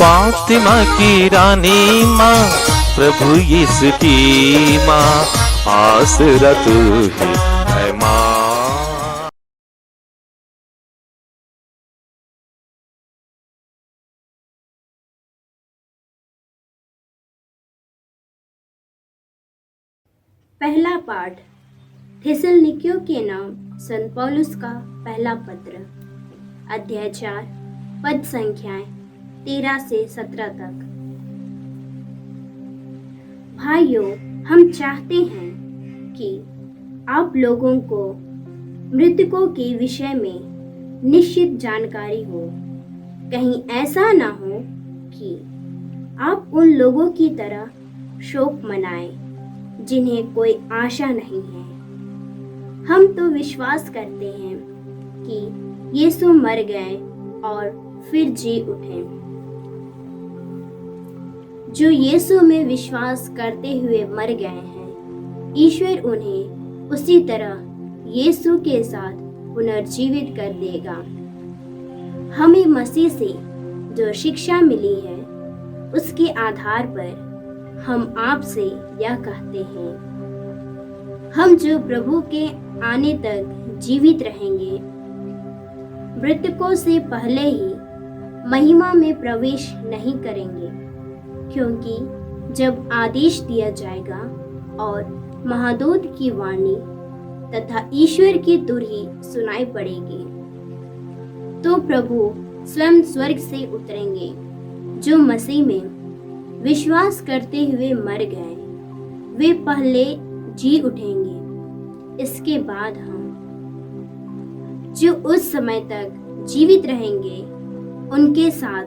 फातिमा की रानी माँ, प्रभु यीशु की माँ, आसरा तू ही है माँ। पहला पाठ थिस्सलुनीकियों के नाम संत पौलुस का पहला पत्र, अध्याय 4, पद संख्याएं 13 से 17 तक। भाइयों, हम चाहते हैं कि आप लोगों को मृतकों के विषय में निश्चित जानकारी हो। कहीं ऐसा ना हो कि आप उन लोगों की तरह शोक मनाएं जिन्हें कोई आशा नहीं है। हम तो विश्वास करते हैं कि यीशु मर गए और फिर जी उठे। जो यीशु में विश्वास करते हुए मर गए हैं, ईश्वर उन्हें उसी तरह यीशु के साथ पुनर्जीवित कर देगा। हमें मसीह से जो शिक्षा मिली है, उसके आधार पर हम आपसे यह कहते हैं, हम जो प्रभु के आने तक जीवित रहेंगे, मृतकों से पहले ही महिमा में प्रवेश नहीं करेंगे, क्योंकि जब आदेश दिया जाएगा और महादूत की वाणी तथा ईश्वर की तुरही सुनाई पड़ेगी, तो प्रभु स्वयं स्वर्ग से उतरेंगे। जो मसीह में विश्वास करते हुए मर गए, वे पहले जी उठेंगे। इसके बाद हम जो उस समय तक जीवित रहेंगे, उनके साथ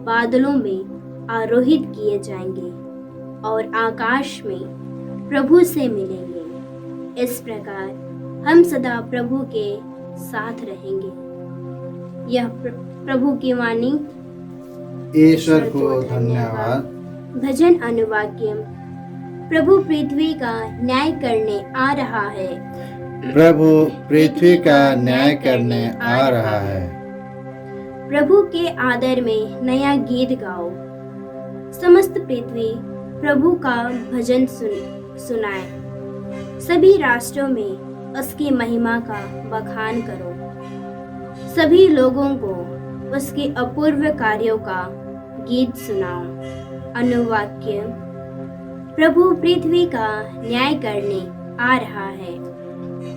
बादलों में आरोहित किए जाएंगे और आकाश में प्रभु से मिलेंगे। इस प्रकार हम सदा प्रभु के साथ रहेंगे। यह प्रभु की वाणी। ईश्वर को धन्यवाद। भजन अनुवाक्य। प्रभु पृथ्वी का न्याय करने आ रहा है। प्रभु पृथ्वी का न्याय करने आ रहा है। प्रभु के आदर में नया गीत गाओ। समस्त पृथ्वी प्रभु का भजन सुनाए। सभी राष्ट्रों में उसकी महिमा का बखान करो। सभी लोगों को उसके अपूर्व कार्यों का गीत सुनाओ। अनुवाक्य। प्रभु पृथ्वी का न्याय करने आ रहा है।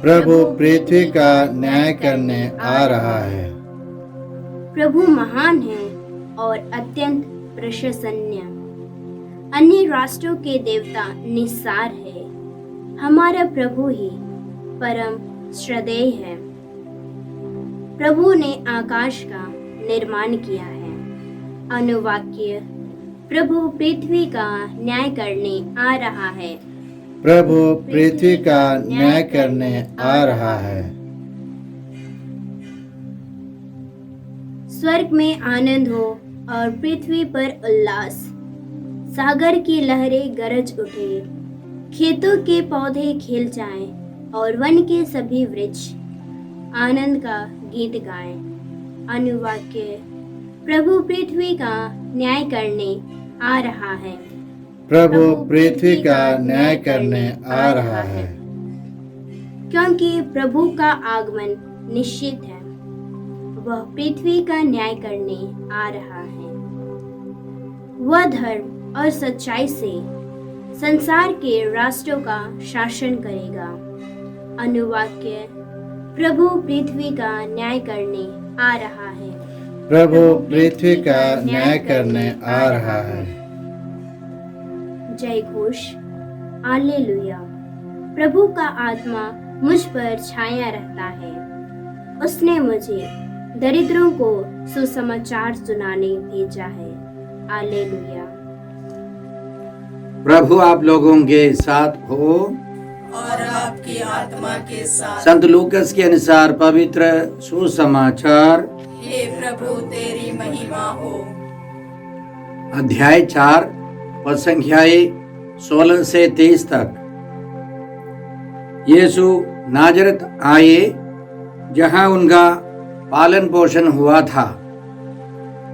प्रभु पृथ्वी का न्याय करने आ रहा है। प्रभु महान है और अत्यंत प्रशंसनीय। अन्य राष्ट्रों के देवता निस्सार है। हमारा प्रभु ही परम श्रद्धेय है। प्रभु ने आकाश का निर्माण किया है। अनुवाक्य। प्रभु पृथ्वी का न्याय करने आ रहा है। प्रभु पृथ्वी का न्याय करने आ रहा है। स्वर्ग में आनंद हो और पृथ्वी पर उल्लास। सागर की लहरें गरज उठे। खेतों के पौधे खिल जाएं और वन के सभी वृक्ष आनंद का गीत गाएं। अनुवाक्य। प्रभु पृथ्वी का न्याय करने आ रहा है। प्रभु पृथ्वी का न्याय करने आ रहा है। क्योंकि प्रभु का आगमन निश्चित है। वह पृथ्वी का न्याय करने आ रहा है। वह धर्म और सच्चाई से संसार के राष्ट्रों का शासन करेगा। अनुवाक्य। प्रभु पृथ्वी का न्याय करने आ रहा है। प्रभु पृथ्वी का न्याय करने आ रहा है। जय घोष। हालेलुया। प्रभु का आत्मा मुझ पर छाया रहता है। उसने मुझे दरिद्रों को सुसमाचार सुनाने भेजा है। हालेलुया। प्रभु आप लोगों के साथ हो और आपकी आत्मा के साथ। संत लूकस के अनुसार पवित्र सुसमाचार। हे प्रभु तेरी महिमा हो। अध्याय 4 पद संख्याएं 16 से 23 तक। यीशु नाजरत आए, जहां उनका पालन पोषण हुआ था।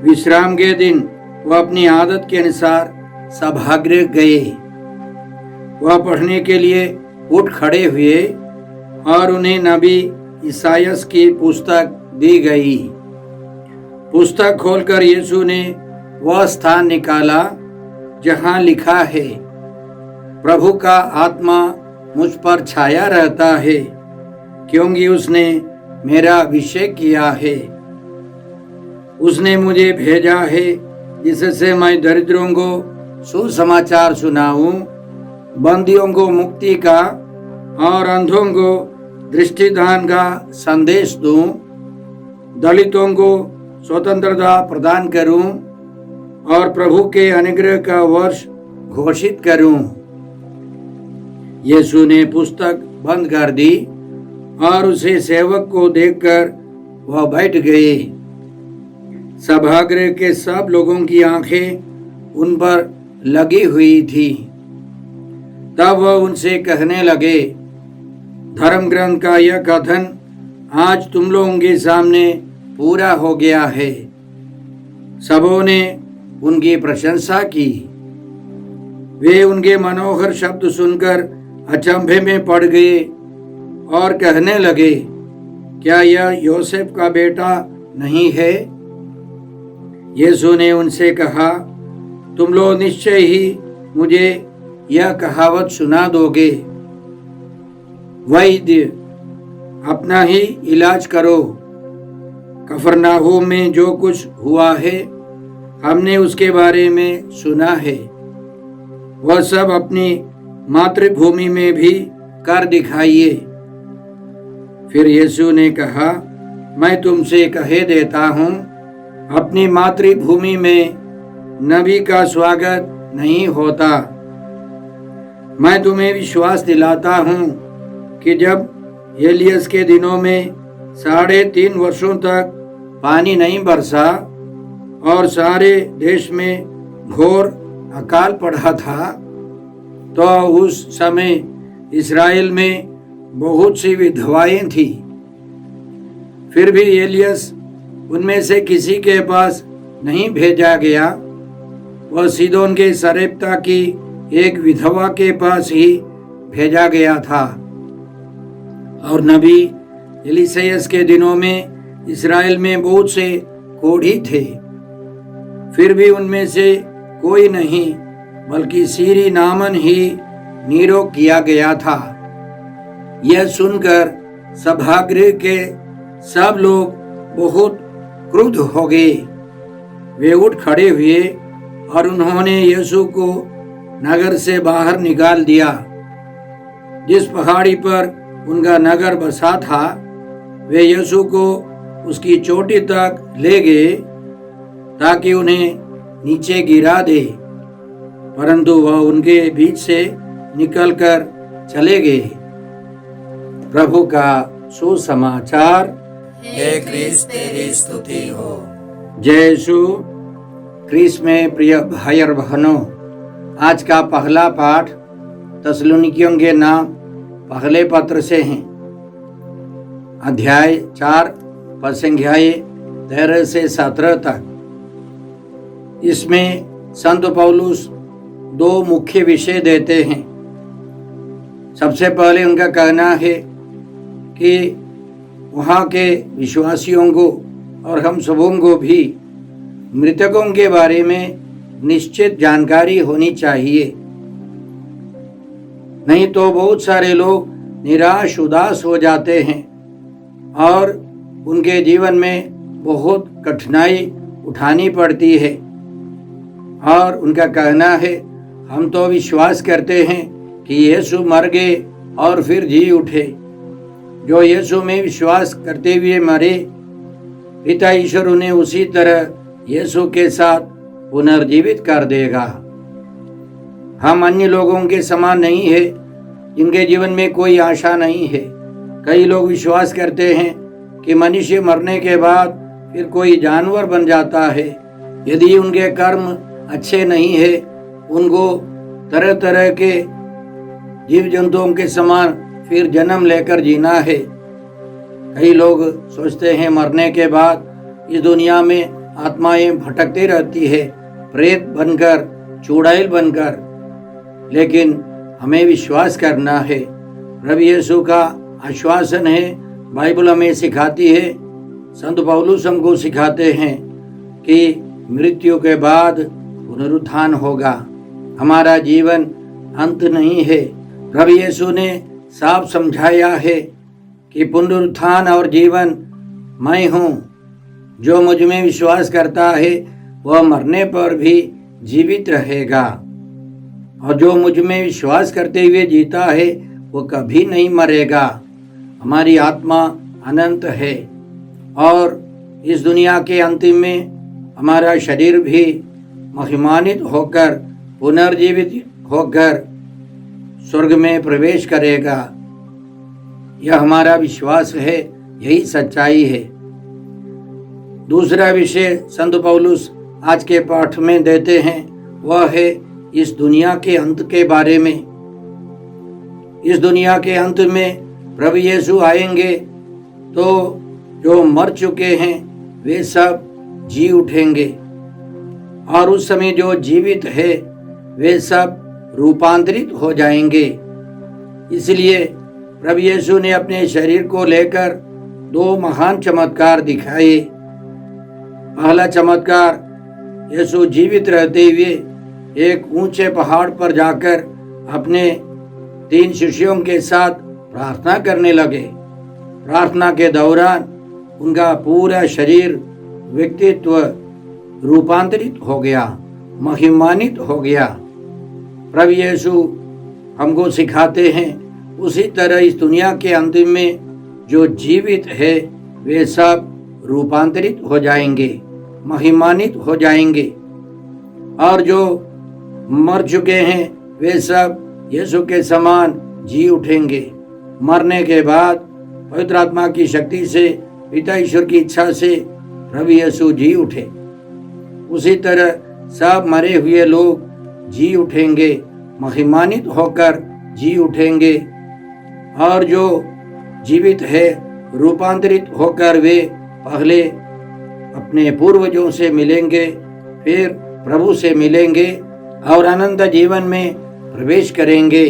विश्राम के दिन वह अपनी आदत के अनुसार सभागृह गए। वह पढ़ने के लिए उठ खड़े हुए और उन्हें नबी ईसायास की पुस्तक दी गई। पुस्तक खोलकर यीशु ने वह स्थान निकाला जहां लिखा है, प्रभु का आत्मा मुझ पर छाया रहता है, क्योंकि उसने मेरा अभिषेक किया है। उसने मुझे भेजा है जिससे मैं दरिद्रों को सुसमाचार सुनाऊं, बंदियों को मुक्ति का और अंधों को दृष्टिदान का संदेश दूं, दलितों को स्वतंत्रता प्रदान करूं और प्रभु के अनुग्रह का वर्ष घोषित करूं। यीशु ने पुस्तक बंद कर दी और उसे सेवक को देखकर वह बैठ गए। सभागृह के सब लोगों की आंखें उन पर लगी हुई थी। तब वह उनसे कहने लगे, धर्म ग्रंथ का यह कथन आज तुम लोगों के सामने पूरा हो गया है। सबों ने उनकी प्रशंसा की। वे उनके मनोहर शब्द सुनकर अचंभे में पड़ गए और कहने लगे, क्या यह योसेफ का बेटा नहीं है? यीशु ने उनसे कहा, तुम लोग निश्चय ही मुझे यह कहावत सुना दोगे, वैद्य अपना ही इलाज करो। कफरनाहूम में जो कुछ हुआ है हमने उसके बारे में सुना है, वह सब अपनी मातृभूमि में भी कर दिखाइए। फिर यीशु ने कहा, मैं तुमसे कहे देता हूँ, अपनी मातृभूमि में नबी का स्वागत नहीं होता। मैं तुम्हें विश्वास दिलाता हूँ कि जब एलियस के दिनों में 3.5 वर्षों तक पानी नहीं बरसा और सारे देश में घोर अकाल पड़ा था, तो उस समय इस्राएल में बहुत सी विधवाएं थी। फिर भी एलियस उनमें से किसी के पास नहीं भेजा गया। वह सीदोन के सरेप्ता की एक विधवा के पास ही भेजा गया था। और नबी एलिसैयास के दिनों में इस्राएल में बहुत से कोढ़ी थे, फिर भी उनमें से कोई नहीं, बल्कि सीरी नामन ही निरोग किया गया था। यह सुनकर सभागृह के सब लोग बहुत क्रुद्ध हो गए। वे उठ खड़े हुए और उन्होंने यीशु को नगर से बाहर निकाल दिया। जिस पहाड़ी पर उनका नगर बसा था, वे यीशु को उसकी चोटी तक ले गए ताकि उन्हें नीचे गिरा दे, परंतु वह उनके बीच से निकलकर चले गए। प्रभु का सुसमाचार। हे क्रिस्त तेरी स्तुति हो। जय यीशु क्रिस्त में प्रिय भाई और बहनों, आज का पहला पाठ तसलुनिकियों के नाम पहले पत्र से हैं। अध्याय 4 पद संख्या 13 से 17 तक। इसमें संत पौलुस 2 मुख्य विषय देते हैं। सबसे पहले उनका कहना है कि वहाँ के विश्वासियों को और हम सबों को भी मृतकों के बारे में निश्चित जानकारी होनी चाहिए, नहीं तो बहुत सारे लोग निराश उदास हो जाते हैं और उनके जीवन में बहुत कठिनाई उठानी पड़ती है। और उनका कहना है, हम तो विश्वास करते हैं कि यीशु मर गए और फिर जी उठे। जो यीशु में विश्वास करते हुए मरे, पिता ईश्वर उन्हें उसी तरह यीशु के साथ पुनर्जीवित कर देगा। हम अन्य लोगों के समान नहीं है जिनके जीवन में कोई आशा नहीं है। कई लोग विश्वास करते हैं कि मनुष्य मरने के बाद फिर कोई जानवर बन जाता है। यदि उनके कर्म अच्छे नहीं है, उनको तरह तरह के जीव जंतुओं के समान फिर जन्म लेकर जीना है। कई लोग सोचते हैं मरने के बाद इस दुनिया में आत्माएं भटकती रहती है प्रेत बनकर, चुड़ैल बनकर, लेकिन हमें विश्वास करना है। प्रभु यीशु का आश्वासन है, बाइबल हमें सिखाती है, संत पौलुस हमको सिखाते हैं कि मृत्यु के बाद पुनरुत्थान होगा। हमारा जीवन अंत नहीं है। प्रभु यीशु ने साफ समझाया है कि पुनरुत्थान और जीवन मैं हूँ। जो मुझ में विश्वास करता है वह मरने पर भी जीवित रहेगा, और जो मुझ में विश्वास करते हुए जीता है वो कभी नहीं मरेगा। हमारी आत्मा अनंत है, और इस दुनिया के अंतिम में हमारा शरीर भी महिमान्वित होकर, पुनर्जीवित होकर स्वर्ग में प्रवेश करेगा। यह हमारा विश्वास है, यही सच्चाई है। दूसरा विषय संत पौलुस आज के पाठ में देते हैं, वह है इस दुनिया के अंत के बारे में। इस दुनिया के अंत में प्रभु यीशु आएंगे तो जो मर चुके हैं वे सब जी उठेंगे, और उस समय जो जीवित है वे सब रूपांतरित हो जाएंगे। इसलिए प्रभु यीशु ने अपने शरीर को लेकर 2 महान चमत्कार दिखाए। पहला चमत्कार, यीशु जीवित रहते हुए एक ऊंचे पहाड़ पर जाकर अपने 3 शिष्यों के साथ प्रार्थना करने लगे। प्रार्थना के दौरान उनका पूरा शरीर, व्यक्तित्व रूपांतरित हो गया, महिमान्वित हो गया। प्रभु यीशु हमको सिखाते हैं उसी तरह इस दुनिया के अंतिम में जो जीवित है वे सब रूपांतरित हो जाएंगे, महिमान्वित हो जाएंगे, और जो मर चुके हैं वे सब यीशु के समान जी उठेंगे। मरने के बाद पवित्र आत्मा की शक्ति से, पिता ईश्वर की इच्छा से प्रभु यीशु जी उठे। उसी तरह सब मरे हुए लोग जी उठेंगे, महिमान्वित होकर जी उठेंगे, और जो जीवित है रूपांतरित होकर वे पहले अपने पूर्वजों से मिलेंगे, फिर प्रभु से मिलेंगे और अनंत जीवन में प्रवेश करेंगे।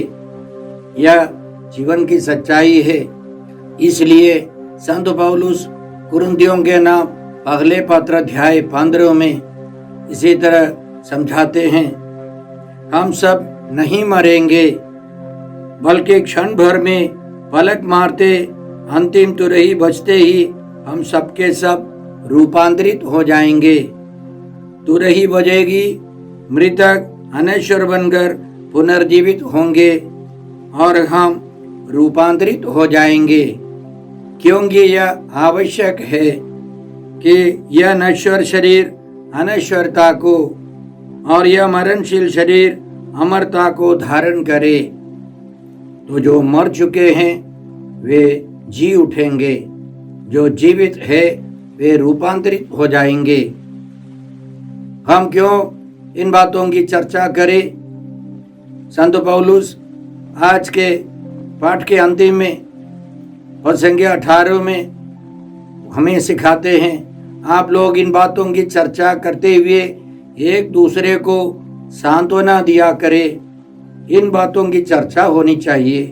यह जीवन की सच्चाई है। इसलिए संत पौलुस कुरिन्थियों के नाम पहले पत्र अध्याय 15 में इसी तरह समझाते हैं, हम सब नहीं मरेंगे, बल्कि क्षण भर में पलक मारते अंतिम तुरही बजते ही हम सबके सब रूपांतरित हो जाएंगे। तुरही बजेगी, मृतक अनश्वर बनकर पुनर्जीवित होंगे और हम रूपांतरित हो जाएंगे, क्योंकि यह आवश्यक है कि यह नश्वर शरीर अनश्वरता को और यह मरणशील शरीर अमरता को धारण करे। तो जो मर चुके हैं वे जी उठेंगे, जो जीवित है वे रूपांतरित हो जाएंगे। हम क्यों इन बातों की चर्चा करें? संत पौलुस आज के पाठ के अंतिम में और संख्या 18 में हमें सिखाते हैं, आप लोग इन बातों की चर्चा करते हुए एक दूसरे को सांत्वना दिया करें। इन बातों की चर्चा होनी चाहिए।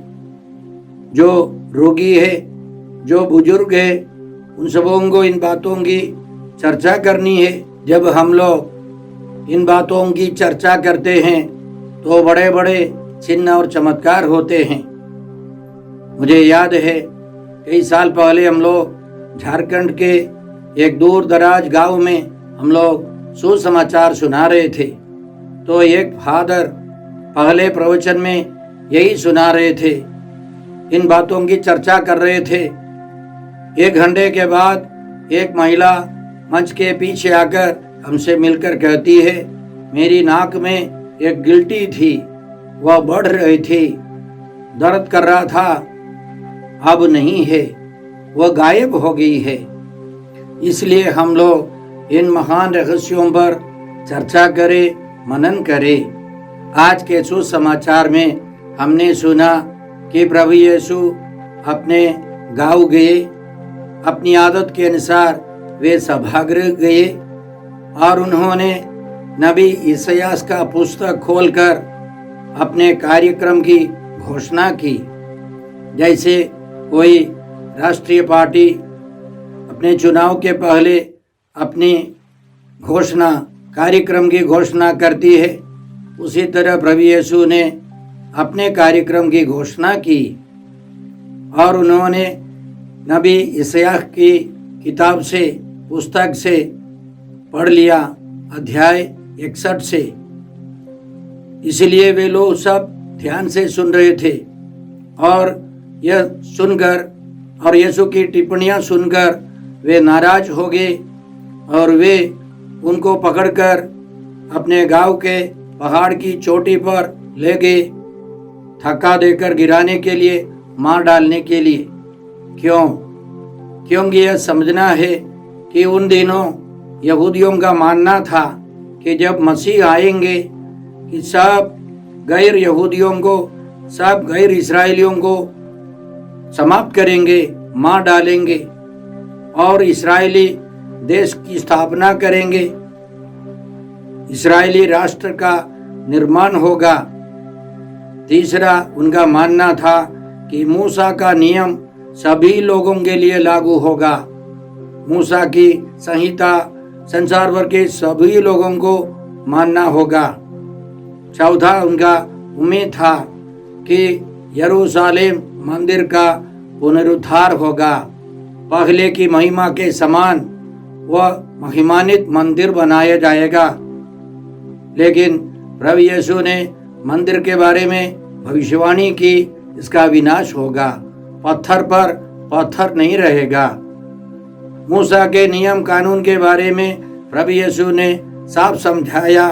जो रोगी है, जो बुजुर्ग है, उन सबों को इन बातों की चर्चा करनी है। जब हम लोग इन बातों की चर्चा करते हैं तो बड़े बड़े चिन्ह और चमत्कार होते हैं। मुझे याद है कई साल पहले हम लोग झारखंड के एक दूर दराज गांव में हम लोग सुसमाचार सुना रहे थे। तो एक फादर पहले प्रवचन में यही सुना रहे थे, इन बातों की चर्चा कर रहे थे। 1 घंटे के बाद एक महिला मंच के पीछे आकर हमसे मिलकर कहती है, मेरी नाक में एक गिल्टी थी, वह बढ़ रही थी, दर्द कर रहा था, अब नहीं है, वह गायब हो गई है। इसलिए हम लोग इन महान रहस्यों पर चर्चा करें, मनन करें। आज के सुसमाचार में हमने सुना कि प्रभु यीशु अपने गांव गए, अपनी आदत के अनुसार वे सभागृह गए और उन्होंने नबी इसायास का पुस्तक खोलकर अपने कार्यक्रम की घोषणा की। जैसे कोई राष्ट्रीय पार्टी अपने चुनाव के पहले अपनी घोषणा, कार्यक्रम की घोषणा करती है, उसी तरह प्रभु यीशु ने अपने कार्यक्रम की घोषणा की और उन्होंने नबी इसायास की किताब से, पुस्तक से पढ़ लिया, अध्याय 61 से। इसलिए वे लोग सब ध्यान से सुन रहे थे और यह सुनकर और यीशु की टिप्पणियां सुनकर वे नाराज हो गए और वे उनको पकड़कर अपने गांव के पहाड़ की चोटी पर ले गए, धक्का देकर गिराने के लिए, मार डालने के लिए। क्योंकि यह समझना है कि उन दिनों यहूदियों का मानना था कि जब मसीह आएंगे कि सब गैर यहूदियों को, सब गैर इस्राएलियों को समाप्त करेंगे, मार डालेंगे और इस्राएली देश की स्थापना करेंगे, इस्राएली राष्ट्र का निर्माण होगा। तीसरा, उनका मानना था कि मूसा का नियम सभी लोगों के लिए लागू होगा, मूसा की संहिता संसार भर के सभी लोगों को मानना होगा। चौथा, उनका उम्मीद था कि यरूशलेम मंदिर का पुनरुद्धार होगा, पहले की महिमा के समान वह महिमान्वित मंदिर बनाया जाएगा। लेकिन प्रभु यीशु ने मंदिर के बारे में भविष्यवाणी की, इसका विनाश होगा, पत्थर पर पत्थर नहीं रहेगा। मूसा के नियम कानून के बारे में प्रभु यीशु ने साफ समझाया।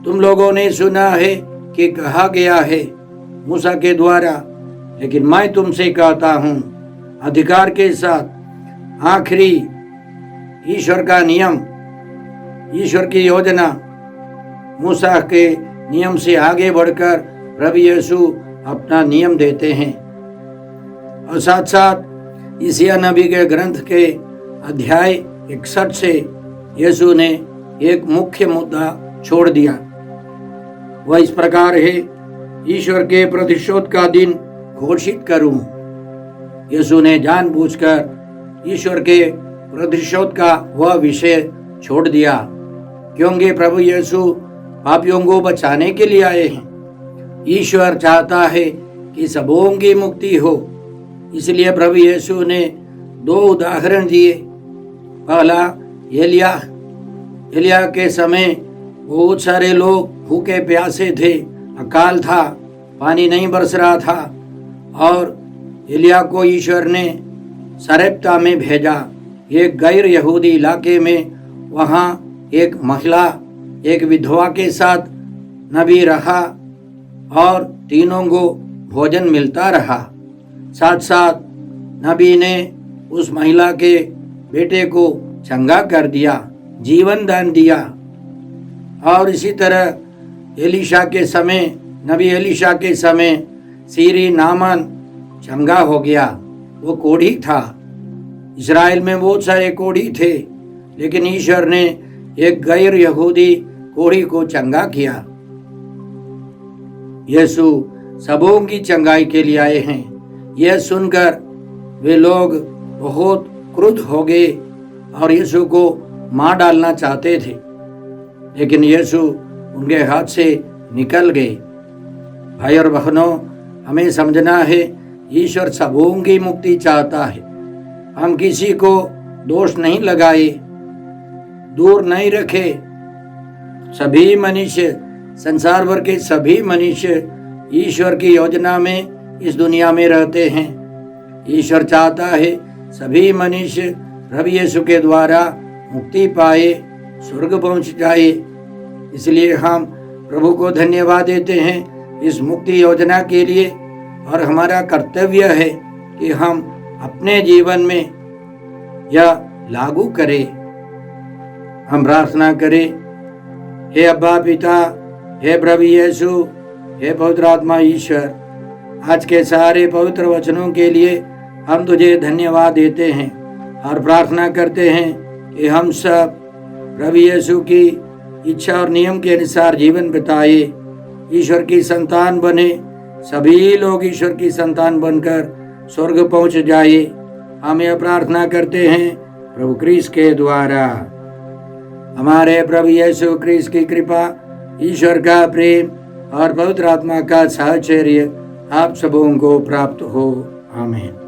तुम लोगों ने सुना है कि कहा गया है मूसा के द्वारा, लेकिन मैं तुमसे कहता हूँ अधिकार के साथ आखिरी ईश्वर का नियम, ईश्वर की योजना मूसा के नियम से आगे बढ़कर प्रभु यीशु अपना नियम देते हैं। और साथ साथ यशायाह नबी के ग्रंथ के अध्याय 61 से यीशु ने एक मुख्य मुद्दा छोड़ दिया। वह इस प्रकार है, ईश्वर के प्रतिशोध का दिन घोषित करूं। यीशु ने जानबूझकर ईश्वर के प्रतिशोध का वह विषय छोड़ दिया, क्योंकि प्रभु यीशु पापियों को बचाने के लिए आए हैं। ईश्वर चाहता है कि सबों की मुक्ति हो, इसलिए प्रभु यीशु ने 2 उदाहरण दिए। पहला, एलिया के समय बहुत सारे लोग भूखे प्यासे थे, अकाल था, पानी नहीं बरस रहा था और एलिया को ईश्वर ने सरेप्ता में भेजा, एक गैर यहूदी इलाके में। वहाँ एक महिला, एक विधवा के साथ नबी रहा और तीनों को भोजन मिलता रहा। साथ साथ नबी ने उस महिला के बेटे को चंगा कर दिया, जीवन दान दिया। और इसी तरह एलीशा के समय, नबी एलीशा के समय सीरी नामान चंगा हो गया, वो कोढ़ी था। इस्राएल में बहुत सारे कोढ़ी थे, लेकिन ईश्वर ने एक गैर यहूदी कोढ़ी को चंगा किया। यीशु सबों की चंगाई के लिए आए हैं। यह सुनकर वे लोग बहुत क्रुद्ध हो गए और यीशु को मार डालना चाहते थे, लेकिन यीशु उनके हाथ से निकल गए। भाई और बहनों, हमें समझना है ईश्वर सबों की मुक्ति चाहता है। हम किसी को दोष नहीं लगाए, दूर नहीं रखे। सभी मनुष्य, संसार भर के सभी मनुष्य ईश्वर की योजना में इस दुनिया में रहते हैं। ईश्वर चाहता है सभी मनुष्य प्रभु यीशु के द्वारा मुक्ति पाए, स्वर्ग पहुंच जाए। इसलिए हम प्रभु को धन्यवाद देते हैं इस मुक्ति योजना के लिए, और हमारा कर्तव्य है कि हम अपने जीवन में यह लागू करें। हम प्रार्थना करें। हे अब्बा पिता, हे प्रभु यीशु, हे पवित्र आत्मा ईश्वर, आज के सारे पवित्र वचनों के लिए हम तुझे धन्यवाद देते हैं और प्रार्थना करते हैं कि हम सब प्रभु यीशु की इच्छा और नियम के अनुसार जीवन बिताए, ईश्वर की संतान बने, सभी लोग ईश्वर की संतान बनकर स्वर्ग पहुंच जाए। हम यह प्रार्थना करते हैं प्रभु क्रिस्त के द्वारा। हमारे प्रभु यीशु क्रिस्त की कृपा, ईश्वर का प्रेम और पवित्र आत्मा का साहचर्य आप सबों को प्राप्त हो। आमीन।